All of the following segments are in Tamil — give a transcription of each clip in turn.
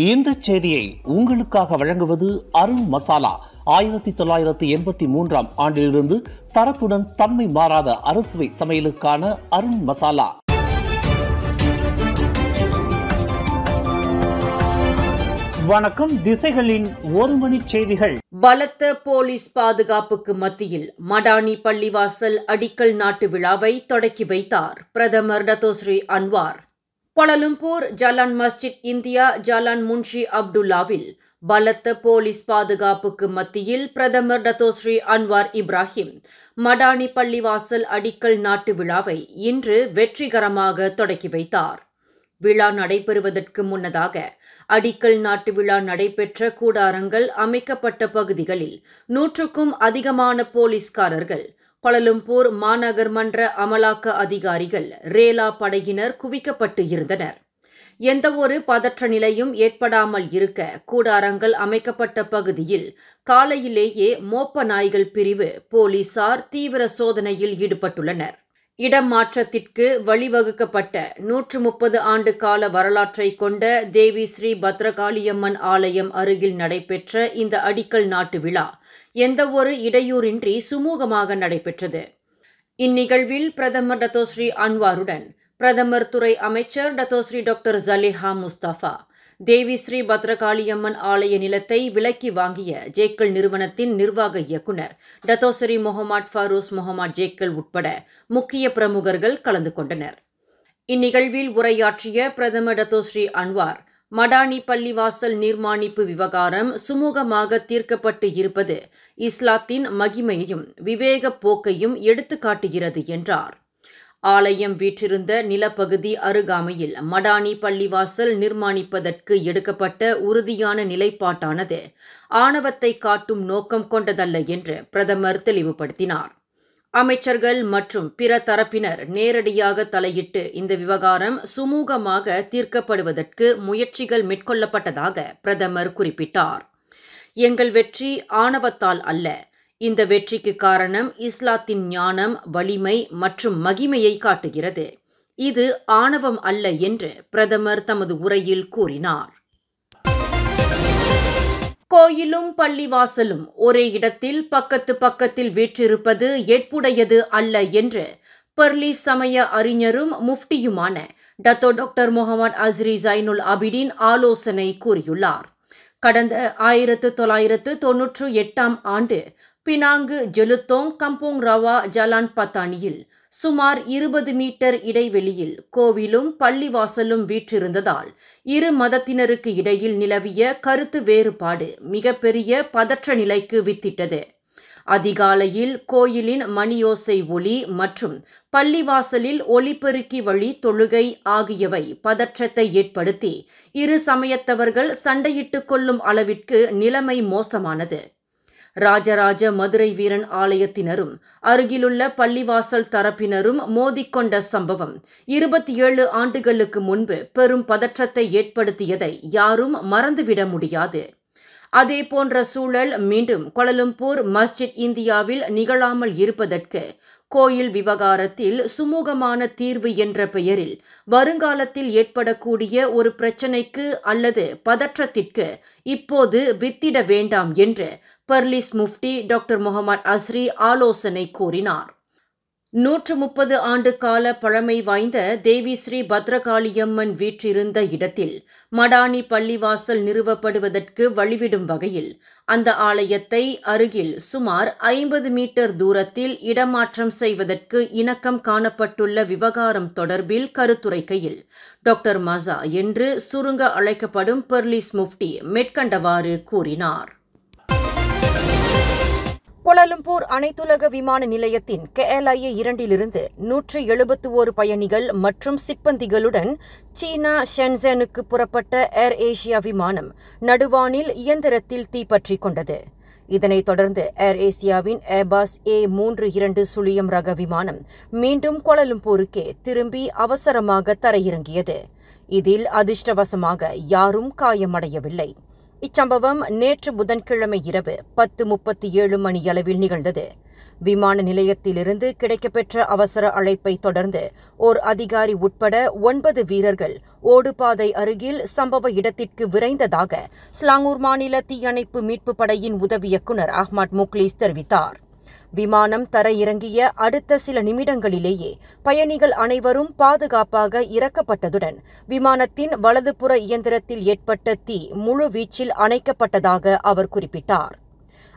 இந்த செய்தியை உங்களுக்காக வழங்குவது அருண் மசாலா. 1983 ஆண்டிலிருந்து தரத்துடன் தன்மை மாறாத அறுசுவை சமையலுக்கான அருண் மசாலா. வணக்கம். திசைகளின் ஒரு மணி செய்திகள். பலத்த போலீஸ் பாதுகாப்புக்கு மத்தியில் மடானி பள்ளிவாசல் அடிக்கல் நாட்டு விழாவை தொடக்கி வைத்தார் பிரதமர் டத்தோஸ்ரீ அன்வார். கோலாலம்பூர் ஜலான் மஸ்ஜித் இந்தியா ஜலான் முன்ஷி அப்துல்லாவில் பலத்த போலீஸ் பாதுகாப்புக்கு மத்தியில் பிரதமர் டத்தோஸ்ரீ அன்வார் இப்ராஹிம் மடானி பள்ளிவாசல் அடிக்கல் நாட்டு விழாவை இன்று வெற்றிகரமாக தொடக்கி வைத்தார். விழா நடைபெறுவதற்கு முன்னதாக அடிக்கல் நாட்டு விழா நடைபெற்ற கூடாரங்கள் அமைக்கப்பட்ட பகுதிகளில் 100க்கும் அதிகமான போலீஸ்காரர்கள், கோலாலம்பூர் மாநகர் மன்ற அமலாக்க அதிகாரிகள், ரேலா படையினர் குவிக்கப்பட்டு இருந்தனர். எந்தவொரு பதற்ற நிலையும் ஏற்படாமல் இருக்க கூடாரங்கள் அமைக்கப்பட்ட பகுதியில் காலையிலேயே மோப்ப நாய்கள் பிரிவு போலீசார் தீவிர சோதனையில் ஈடுபட்டுள்ளனர். இடமாற்றத்திற்கு வழிவகுக்கப்பட்ட 130 ஆண்டு கால வரலாற்றை கொண்ட தேவி ஸ்ரீ பத்ரகாளியம்மன் ஆலயம் அருகில் நடைபெற்ற இந்த அடிக்கல் நாட்டு விழா எந்தவொரு இடையூறின்றி சுமூகமாக நடைபெற்றது. இந்நிகழ்வில் பிரதமர் டத்தோஸ்ரீ அன்வாருடன் பிரதமர் துறை அமைச்சர் Datuk Seri doctor Zaleha Mustafa, Devi Sri Bhadrakaliamman ஆலய நிலத்தை விலைக்கு வாங்கிய ஜேக்கல் நிறுவனத்தின் நிர்வாக இயக்குநர் டத்தோஸ்ரீ முகமது ஃபரோஸ் முகமது ஜேக்கல் உட்பட முக்கிய பிரமுகர்கள் கலந்து கொண்டனர். இந்நிகழ்வில் உரையாற்றிய பிரதமர் டத்தோஸ்ரீ அன்வார், மடானி பள்ளிவாசல் நிர்மாணிப்பு விவகாரம் சுமூகமாக தீர்க்கப்பட்டு இருப்பது இஸ்லாத்தின் மகிமையையும் விவேக போக்கையும் எடுத்துக்காட்டுகிறது என்றார். ஆலயம் வீற்றிருந்த நிலப்பகுதி அருகாமையில் மடானி பள்ளிவாசல் நிர்மாணிப்பதற்கு எடுக்கப்பட்ட உறுதியான நிலைப்பாட்டானது ஆணவத்தை காட்டும் நோக்கம் கொண்டதல்ல என்று பிரதமர் தெளிவுபடுத்தினார். அமைச்சர்கள் மற்றும் பிற தரப்பினர் நேரடியாக தலையிட்டு இந்த விவகாரம் சுமூகமாக தீர்க்கப்படுவதற்கு முயற்சிகள் மேற்கொள்ளப்பட்டதாக பிரதமர் குறிப்பிட்டார். எங்கள் வெற்றி ஆணவத்தால் அல்ல, இந்த வெற்றிக்கு காரணம் இஸ்லாத்தின் ஞானம், வலிமை மற்றும் மகிமையை காட்டுகிறது. இது ஆணவம் அல்ல என்று பிரதமர் தமது உரையில் கூறினார். கோயிலும் பள்ளிவாசலும் ஒரே இடத்தில் பக்கத்தில் வீற்றிருப்பது ஏற்புடையது அல்ல என்று பெர்லிஸ் சமய அறிஞரும் முஃப்டியுமான டத்தோ டாக்டர் முகமது அஸ்ரி ஜைனுல் ஆபிதீன் ஆலோசனை கூறியுள்ளார். கடந்த 1998 ஆண்டு பினாங்கு ஜெலுத்தோங் கம்போங் ரவா ஜலான் பத்தானியில் சுமார் 20 மீட்டர் இடைவெளியில் கோவிலும் பள்ளிவாசலும் வீற்றிருந்ததால் இரு மதத்தினருக்கு இடையில் நிலவிய கருத்து வேறுபாடு மிகப்பெரிய பதற்ற நிலைக்கு வித்திட்டது. அதிகாலையில் கோயிலின் மணியோசை ஒலி மற்றும் பள்ளிவாசலில் ஒலிபெருக்கி வழி தொழுகை ஆகியவை பதற்றத்தை ஏற்படுத்தி இரு சமயத்தவர்கள் சண்டையிட்டுக் கொள்ளும் அளவிற்கு நிலைமை மோசமானது. ராஜராஜ மதுரை வீரன் ஆலயத்தினரும் அருகிலுள்ள பள்ளிவாசல் தரப்பினரும் மோதிக்கொண்ட சம்பவம் 27 ஆண்டுகளுக்கு முன்பு பெரும் பதற்றத்தை ஏற்படுத்தியதை யாரும் மறந்துவிட முடியாது. அதே போன்ற சூழல் மீண்டும் கோலாலம்பூர் மஸ்ஜித் இந்தியாவில் நிகழாமல் இருப்பதற்கு கோயில் விவகாரத்தில் சுமூகமான தீர்வு என்ற பெயரில் வருங்காலத்தில் ஏற்படக்கூடிய ஒரு பிரச்சினைக்கு அல்லது பதற்றத்திற்கு இப்போது வித்திட வேண்டாம் என்று பெர்லிஸ் முஃப்டி டாக்டர் முகமது அஸ்ரி ஆலோசனை கூறினார். 130 ஆண்டு கால பழமை வாய்ந்த தேவி ஸ்ரீ பத்ரகாளியம்மன் வீற்றிருந்த இடத்தில் மடானி பள்ளிவாசல் நிறுவப்படுவதற்கு வழிவிடும் வகையில் அந்த ஆலயத்தை அருகில் சுமார் 50 மீட்டர் தூரத்தில் இடமாற்றம் செய்வதற்கு இணக்கம் காணப்பட்டுள்ள விவகாரம் தொடர்பில் கருத்துரைக்கையில் டாக்டர் மசா என்று சுருங்க அழைக்கப்படும் பெர்லிஸ் முஃப்டி மேற்கண்டவாறு கூறினார். கோலாலம்பூர் அனைத்துலக விமான நிலையத்தின் KLIA 2 171 பயணிகள் மற்றும் சிப்பந்திகளுடன் சீனா ஷென்சனுக்கு புறப்பட்ட ஏர் ஏசியா விமானம் நடுவானில் இயந்திரத்தில் தீப்பற்றிக் கொண்டது. இதனைத் தொடர்ந்து ஏர் ஏசியாவின் ஏர்பஸ் A320 ரக விமானம் மீண்டும் கோலாலம்பூருக்கே திரும்பி அவசரமாக தரையிறங்கியது. இதில் அதிர்ஷ்டவசமாக யாரும் காயமடையவில்லை. இச்சம்பவம் நேற்று புதன்கிழமை இரவு 10:37 மணியளவில் நிகழ்ந்தது. விமான நிலையத்திலிருந்து கிடைக்கப்பெற்ற அவசர அழைப்பை தொடர்ந்து ஓர் அதிகாரி உட்பட 9 வீரர்கள் ஓடுபாதை அருகில் சம்பவ இடத்திற்கு விரைந்ததாக ஸ்லாங்கூர் மாநில தீயணைப்பு மீட்புப் படையின் உதவி இயக்குநர் அஹ்மத் முக்லீஸ் தெரிவித்தார். விமானம் தரையிறங்கிய அடுத்த சில நிமிடங்களிலேயே பயணிகள் அனைவரும் பாதுகாப்பாக இறக்கப்பட்டதுடன் விமானத்தின் வலதுபுற இயந்திரத்தில் ஏற்பட்ட தீ முழுவீச்சில் அணைக்கப்பட்டதாக அவர் குறிப்பிட்டார்.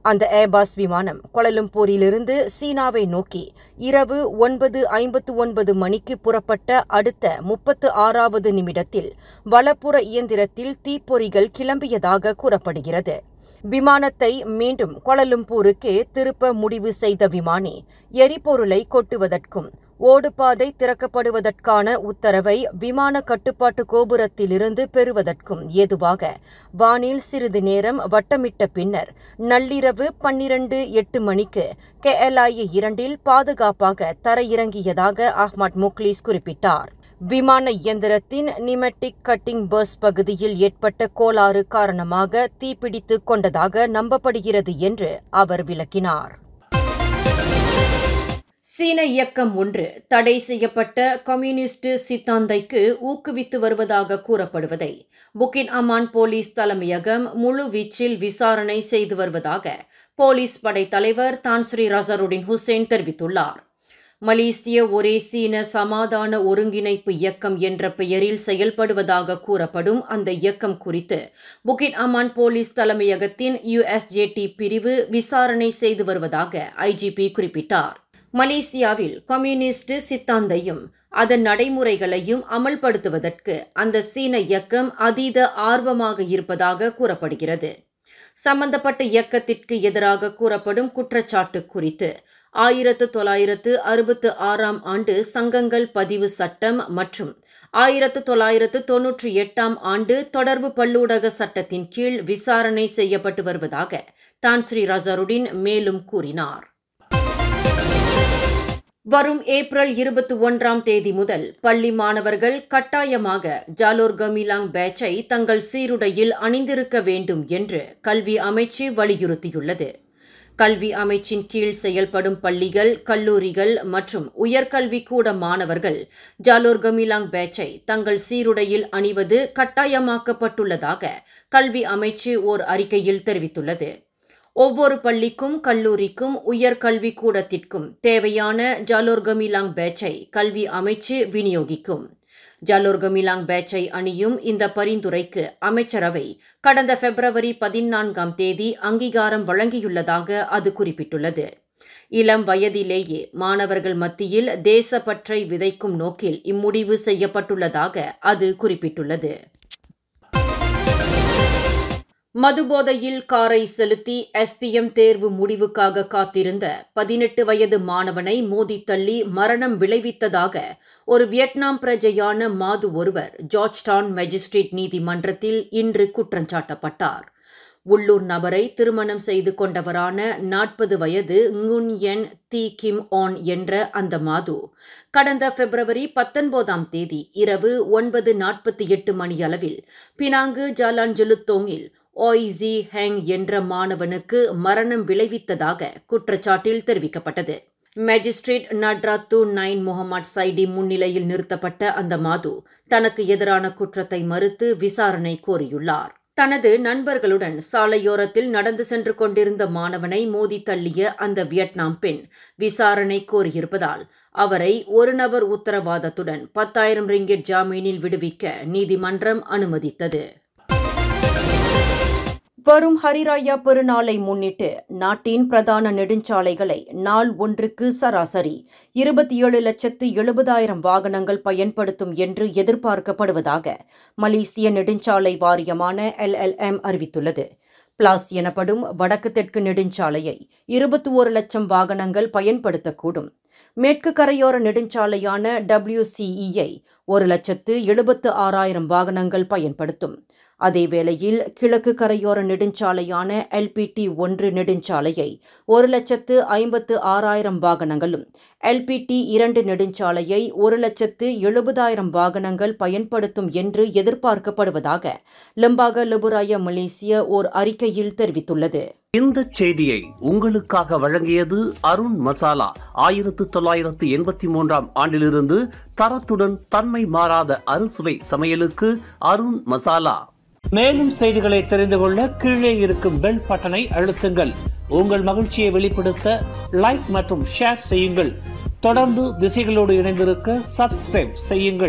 அந்த ஏர்பஸ் விமானம் கோலாலம்பூரிலிருந்து சீனாவை நோக்கி இரவு 9:59 மணிக்கு புறப்பட்ட அடுத்த 36வது நிமிடத்தில் வலப்புற இயந்திரத்தில் தீப்பொறிகள் கிளம்பியதாக கூறப்படுகிறது. விமானத்தை மீண்டும் கோலாலம்பூருக்கே திருப்ப முடிவு செய்த விமானி எரிபொருளை கொட்டுவதற்கும் ஓடுபாதை திறக்கப்படுவதற்கான உத்தரவை விமான கட்டுப்பாட்டு கோபுரத்திலிருந்து பெறுவதற்கும் ஏதுவாக வானில் சிறிது நேரம் வட்டமிட்ட பின்னர் நள்ளிரவு 12:08 மணிக்கு KLIA 2 பாதுகாப்பாக தரையிறங்கியதாக அஹ்மத் முக்லீஸ் குறிப்பிட்டார். விமான இயந்திரத்தின் நிமெட்டிக் கட்டிங் பஸ் பகுதியில் ஏற்பட்ட கோளாறு காரணமாக தீப்பிடித்துக் கொண்டதாக நம்பப்படுகிறது என்று அவர் விளக்கினார். சீன இயக்கம் ஒன்று தடை செய்யப்பட்ட கம்யூனிஸ்ட் சித்தாந்தைக்கு ஊக்குவித்து வருவதாக கூறப்படுவதை புக்கின் அமான் போலீஸ் தலைமையகம் முழுவீச்சில் விசாரணை செய்து வருவதாக போலீஸ் படை தலைவர் தான்ஸ்ரீ ரசருடின் ஹுசேன் தெரிவித்துள்ளார். மலேசிய ஒரே சீன சமாதான ஒருங்கிணைப்பு இயக்கம் என்ற பெயரில் செயல்படுவதாக கூறப்படும் அந்த இயக்கம் குறித்து புக்கிட் அமான் போலீஸ் தலைமையகத்தின் USJT பிரிவு விசாரணை செய்து வருவதாக IGP குறிப்பிட்டார். மலேசியாவில் கம்யூனிஸ்ட் சித்தாந்தையும் அதன் நடைமுறைகளையும் அமல்படுத்துவதற்கு அந்த சீன இயக்கம் அதீத ஆர்வமாக இருப்பதாக கூறப்படுகிறது. சம்பந்தப்பட்ட இயக்கத்திற்கு எதிராக கூறப்படும் குற்றச்சாட்டு குறித்து 1966ஆம் ஆண்டு சங்கங்கள் பதிவு சட்டம் மற்றும் 1998ஆம் ஆண்டு தொடர்பு பல்லூடக சட்டத்தின் கீழ் விசாரணை செய்யப்பட்டு வருவதாக தான்ஸ்ரீ ரசருடின் மேலும் கூறினார். வரும் ஏப்ரல் 21ஆம் தேதி முதல் பள்ளி மாணவர்கள் கட்டாயமாக ஜாலோர் கமிலாங் பேட்சை தங்கள் சீருடையில் அணிந்திருக்க வேண்டும் என்று கல்வி அமைச்சு வலியுறுத்தியுள்ளது. கல்வி அமைச்சின் கீழ் செயல்படும் பள்ளிகள், கல்லூரிகள் மற்றும் உயர்கல்விக்கூட மாணவர்கள் ஜாலோர் கமிலாங் பேட்சை தங்கள் சீருடையில் அணிவது கட்டாயமாக்கப்பட்டுள்ளதாக கல்வி அமைச்சு ஓர் அறிக்கையில் தெரிவித்துள்ளது. ஒவ்வொரு பள்ளிக்கும், கல்லூரிக்கும், உயர்கல்விக்கூடத்திற்கும் தேவையான ஜாலோர் கமிலாங் பேட்சை கல்வி அமைச்சு விநியோகிக்கும். ஜாலோர் கமிலாங் பேட்சை அணியும் இந்த பரிந்துரைக்கு அமைச்சரவை கடந்த பிப்ரவரி 14ஆம் தேதி அங்கீகாரம் வழங்கியுள்ளதாக அது குறிப்பிட்டுள்ளது. இளம் வயதிலேயே மாணவர்கள் மத்தியில் தேசப்பற்றை விதைக்கும் நோக்கில் இம்முடிவு செய்யப்பட்டுள்ளதாக அது குறிப்பிட்டுள்ளது. மதுபோதையில் காரை செலுத்தி SPM தேர்வு முடிவுக்காக காத்திருந்த 18 வயது மாணவனை மோதி தள்ளி மரணம் விளைவித்ததாக ஒரு வியட்நாம் பிரஜையான மாது ஒருவர் ஜார்ஜ்டவுன் மேஜிஸ்ட்ரேட் நீதிமன்றத்தில் இன்று குற்றஞ்சாட்டப்பட்டார். உள்ளூர் நபரை திருமணம் செய்து கொண்டவரான 40 வயது nguyen yen thi kim on என்ற அந்த மாது கடந்த பிப்ரவரி 19ஆம் தேதி இரவு 9:48 மணியளவில் பினாங்கு ஜாலான் ஜெலுத்தோங்கில் ஓய்ஸி ஹெங் என்ற மாணவனுக்கு மரணம் விளைவித்ததாக குற்றச்சாட்டில் தெரிவிக்கப்பட்டது. மேஜிஸ்ட்ரேட் நட்ராத்து நைன் முகமது சைடி முன்னிலையில் நிறுத்தப்பட்ட அந்த மாது தனக்கு எதிரான குற்றத்தை மறுத்து விசாரணை கோரியுள்ளார். தனது நண்பர்களுடன் சாலையோரத்தில் நடந்து சென்று கொண்டிருந்த மாணவனை மோதி தள்ளிய அந்த வியட்நாம் பெண் விசாரணை கோரியிருப்பதால் அவரை ஒரு நபர் உத்தரவாதத்துடன் 10,000 ரிங்கிட் ஜாமீனில் விடுவிக்க நீதிமன்றம் அனுமதித்தது. வரும் ஹரிராயா பெருநாளை முன்னிட்டு நாட்டின் பிரதான நெடுஞ்சாலைகளை நாள் ஒன்றுக்கு சராசரி 27,70,000 வாகனங்கள் பயன்படுத்தும் என்று எதிர்பார்க்கப்படுவதாக மலேசிய நெடுஞ்சாலை வாரியமான LLM அறிவித்துள்ளது. பிளாஸ் எனப்படும் வடக்கு தெற்கு நெடுஞ்சாலையை 21 லட்சம் வாகனங்கள் பயன்படுத்தக்கூடும். மேற்கு கரையோர நெடுஞ்சாலையான WCE-ஐ 1,76,000 வாகனங்கள் பயன்படுத்தும். அதேவேளையில் கிழக்கு கரையோர நெடுஞ்சாலையான LPT 1 நெடுஞ்சாலையை 1,56,000 வாகனங்களும், LPT2 நெடுஞ்சாலையை 1,70,000 வாகனங்கள் பயன்படுத்தும் என்று எதிர்பார்க்கப்படுவதாக லம்பாக லபுராயா மலேசியா ஓர் அறிக்கையில் தெரிவித்துள்ளது. இந்த செய்தியை உங்களுக்காக வழங்கியது அருண் மசாலா. 1983 ஆண்டிலிருந்து தரத்துடன் தன்மை மாறாத அறுசுவை சமையலுக்கு அருண் மசாலா. மேலும் செய்திகளை தெரிந்து கொள்ள கீழே இருக்கும் பெல் பட்டனை அழுத்துங்கள். உங்கள் மகிழ்ச்சியை வெளிப்படுத்த லைக் மற்றும் ஷேர் செய்யுங்கள். தொடர்ந்து திசைகளோடு இணைந்திருக்க சப்ஸ்கிரைப் செய்யுங்கள்.